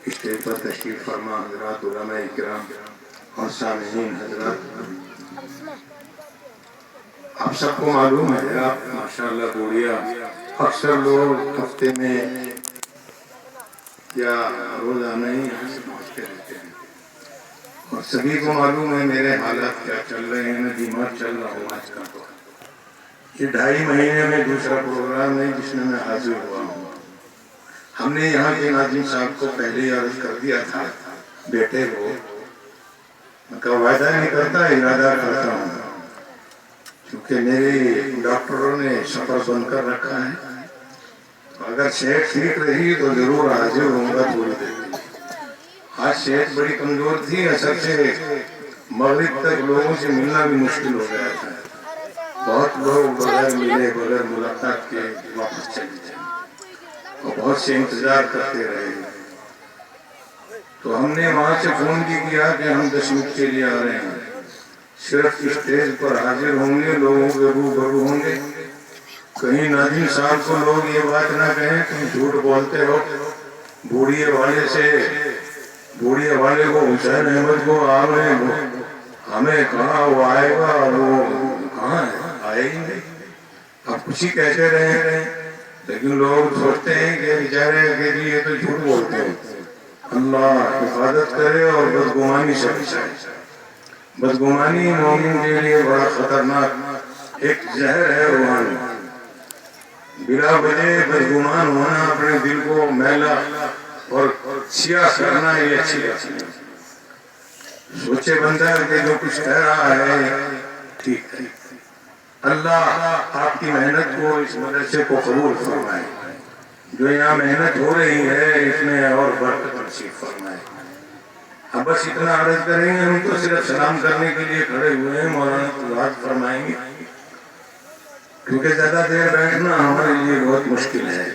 Stage پر تشریف فرما حضرات علماء کرام اور سامعین حضرات، آپ سب کو معلوم ہے آپ ماشاءاللہ بوڑھیا اکثر لوگ ہفتے میں یا روزانہ ہی یہاں سے پہنچتے رہتے ہیں، اور سبھی کو معلوم ہے میرے حالات کیا چل رہے ہیں، میں بیمار چل رہا ہوں آج کل۔ یہ 2.5 مہینے میں دوسرا پروگرام ہے جس میں حاضر ہوا ہوں۔ ہم نے یہاں کے ناظم صاحب کو پہلے عرض کر دیا تھا، بیٹے کو میں کہا وعدہ نہیں کرتا، ارادہ کرتا ہوں، کیونکہ میرے ڈاکٹروں نے سفر بند کر رکھا ہے، اگر صحت ٹھیک رہی تو ضرور حاضر ہوں گا تھوڑی دیر۔ آج صحت بڑی کمزور تھی، اثر سے مغرب تک لوگوں سے ملنا بھی مشکل ہو گیا تھا، بہت لوگ بغیر ملے بغیر ملاقات کے واپس چلے گئے اور بہت سے انتظار کرتے رہے۔ تو ہم نے وہاں سے فون بھی کیا کہ ہم 10 منٹ کے لیے آ رہے ہیں، صرف اسٹیج پر حاضر ہوں گے، لوگوں کے روبرو ہوں گے، کہیں ناظم صاحب کو لوگ یہ بات نہ کہیں تم جھوٹ بولتے ہو، بوڑھے والے کو حسین احمد کو آ رہے ہیں، ہمیں کہا وہ آئے گا، وہ کہاں ہے، آئے ہی نہیں، اب کچھ ہی کہتے رہے، لیکن لوگ سوچتے ہیں کہ بیچارے کہ یہ تو جھوٹ بولتے ہیں۔ اللہ حفاظت کرے اور بدگمانی سے بچائے۔ بدگمانی مومن کے لیے بڑا خطرناک ایک زہر ہے روحانی، بلا وجہ بدگمان ہونا، اپنے دل کو میلا اور سیاہ کرنا، یہ اچھی بات نہیں۔ سوچے بندہ کہ جو کچھ کہہ رہا ہے ٹھیک ہے، اللہ آپ کی محنت کو اس مدرسے کو قبول فرمائے، جو یہاں محنت ہو رہی ہے اس میں اور برکت نصیب فرمائے۔ اب بس اتنا عرض کریں گے، ہم تو صرف سلام کرنے کے لیے کھڑے ہوئے ہیں، مولانا وعظ فرمائیں گے، کیونکہ زیادہ دیر بیٹھنا ہمارے لیے بہت مشکل ہے۔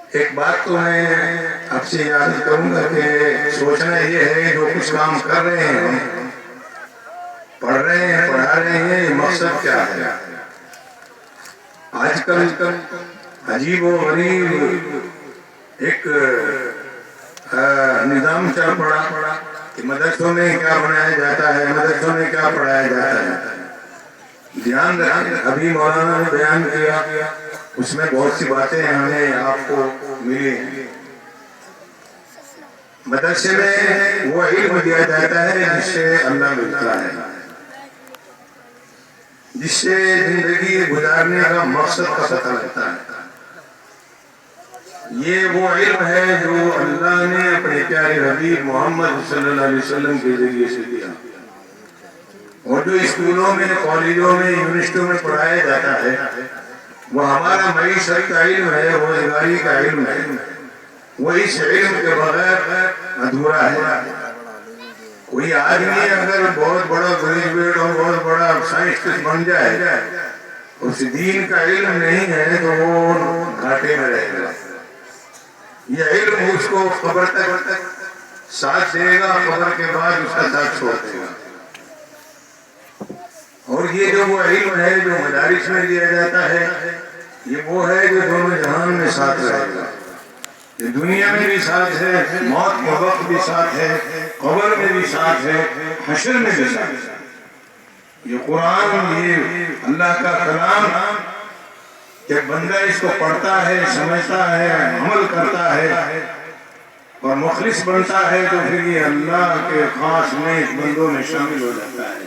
ایک بات تو میں آپ سے یاد کروں گا کہ سوچنا یہ ہے جو کچھ کام کر رہے ہیں، پڑھ رہے ہیں، پڑھا رہے ہیں، مقصد کیا ہے؟ آج کل عجیب و غریب ایک نظام چل پڑا کہ مدرسوں میں کیا بنایا جاتا ہے، مدرسوں میں کیا پڑھایا جاتا ہے۔ دھیان رکھیں، ابھی مولانا نے بیان کیا، اس میں بہت سی باتیں ہمیں آپ کو ملی ہیں۔ مدرسے میں وہ علم دیا جاتا ہے جس سے اللہ ملتا ہے، جس سے زندگی گزارنے کا مقصد کا پتہ لگتا ہے۔ یہ وہ علم ہے جو اللہ نے اپنے پیارے حبیب محمد صلی اللہ علیہ وسلم کے ذریعے سے دیا، اور جو اسکولوں میں، کالجوں میں، یونیورسٹیوں میں پڑھایا جاتا ہے وہ ہمارا معیشت کا علم ہے، روزگاری کا علم ہے، وہ اس علم کے بغیر ادھورا ہے۔ کوئی آدمی اگر بہت بڑا گریجویٹ اور بہت بڑا سائنسٹسٹ بن جائے، اس دین کا علم نہیں ہے تو وہ گھاٹے میں رہے گا۔ یہ علم اس کو قبر تک ساتھ دے گا، قبر کے بعد اس کا ساتھ چھوڑ دے گا۔ اور یہ جو وہ علم ہے جو مدارس میں دیا جاتا ہے، یہ وہ ہے جو دونوں جہان میں ساتھ رہے گا، یہ دنیا میں بھی ساتھ ہے، موت کے وقت بھی ساتھ ہے، قبر میں بھی ساتھ ہے، حشر میں بھی ساتھ ہے۔ یہ قرآن، یہ اللہ کا کلام، جب بندہ اس کو پڑھتا ہے، سمجھتا ہے، عمل کرتا ہے اور مخلص بنتا ہے تو پھر یہ اللہ کے خاص نیک بندوں میں شامل ہو جاتا ہے،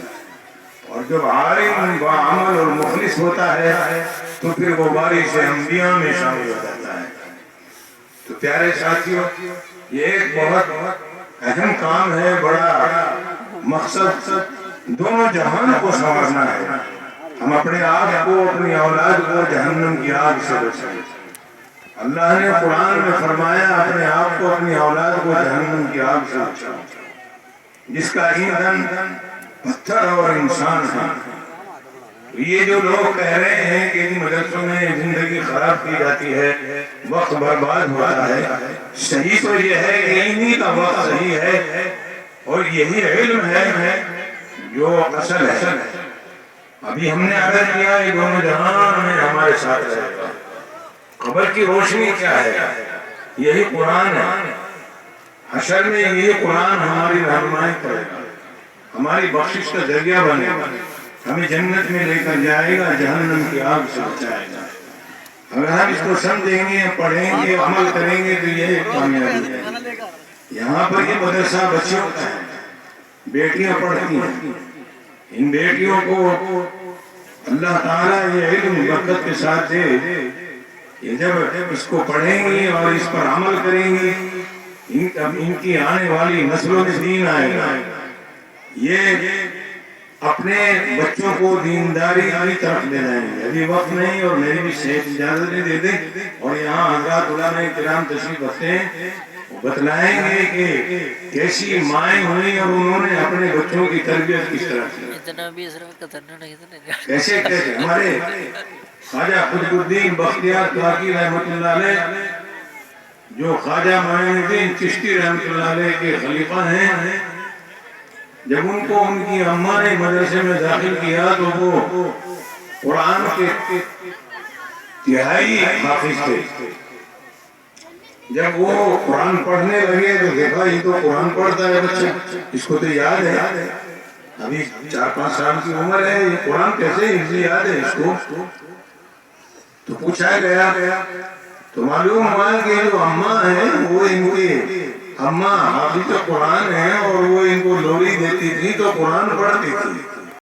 اور جب عالم بعمل اور مخلص ہوتا ہے تو پھر وہ وارث انبیاء میں شامل ہو جاتا ہے۔ تو پیارے ساتھیوں، یہ ایک بہت اہم کام ہے، بڑا مقصد دونوں جہان کو سنوارنا ہے۔ ہم اپنے آپ کو، اپنی اولاد کو جہنم کی آگ سے بچائیں۔ اللہ نے قرآن میں فرمایا اپنے آپ کو، اپنی اولاد کو جہنم کی آگ سے بچائیں، جس کا ایندھن پتھر اور انسان ہے۔ یہ جو لوگ کہہ رہے ہیں کہ ان مدرسوں میں زندگی خراب کی جاتی ہے، وقت برباد ہوتا ہے، صحیح تو یہ ہے کہ انہی کا وقت صحیح ہے اور یہی علم ہے جو اصل ہے۔ ابھی ہم نے عرض کیا یہ دونوں جہان میں ہمارے ساتھ رہے گا۔ قبر کی روشنی کیا ہے؟ یہی قرآن ہے، حشر میں یہی قرآن ہماری رہنمائی کرے گا، ہماری بخشش کا ذریعہ بنے گا، ہمیں جنت میں لے کر جائے گا، جہنم کی آگ سے بچائے گا۔ اگر ہم اس کو سمجھیں گے، پڑھیں گے، عمل کریں گے تو یہ کامیابی ہے۔ یہاں پر یہ مدرسہ بچوں کا ہے، بیٹیاں پڑھتی ہیں، ان بیٹیوں کو اللہ تعالیٰ یہ علم برکت کے ساتھ دے، یہ جب اس کو پڑھیں گی اور اس پر عمل کریں گی، ان کی آنے والی نسلوں میں دین آئے گا۔ یہ اپنے بچوں کو دینداری کی طرف لے جائیں گے۔ ابھی وقت نہیں اور میری بھی صحت اجازت نہیں دیتے، اور یہاں حضرات علماء کرام تشریف رکھتے ہیں، بتلائیں گے کہ کیسی مائیں ہوئیں اور انہوں نے اپنے بچوں کی تربیت کس طرح کی، کیسے کیسے۔ ہمارے خواجہ قطب الدین بختیار کاکی رحمۃ اللہ علیہ، جو خواجہ معین الدین چشتی رحمۃ اللہ علیہ کے خلیفہ ہیں، جب ان کو ان کی اماں نے مدرسے میں داخل کیا تو وہ قرآن کے تہائی حافظ تھے۔ جب وہ قرآن پڑھنے لگے تو دیکھا یہ تو قرآن پڑھتا ہے بچہ، اس کو تو یاد ہے، ابھی 4-5 سال کی عمر ہے، یہ قرآن کیسے یاد ہے اس کو؟ تو پوچھا گیا تو معلوم ہوا کہ جو اماں ہیں وہ ان کی اماں حافظ قرآن ہیں، اور وہ ان کو لوری دیتی تھی تو قرآن پڑھتی تھی۔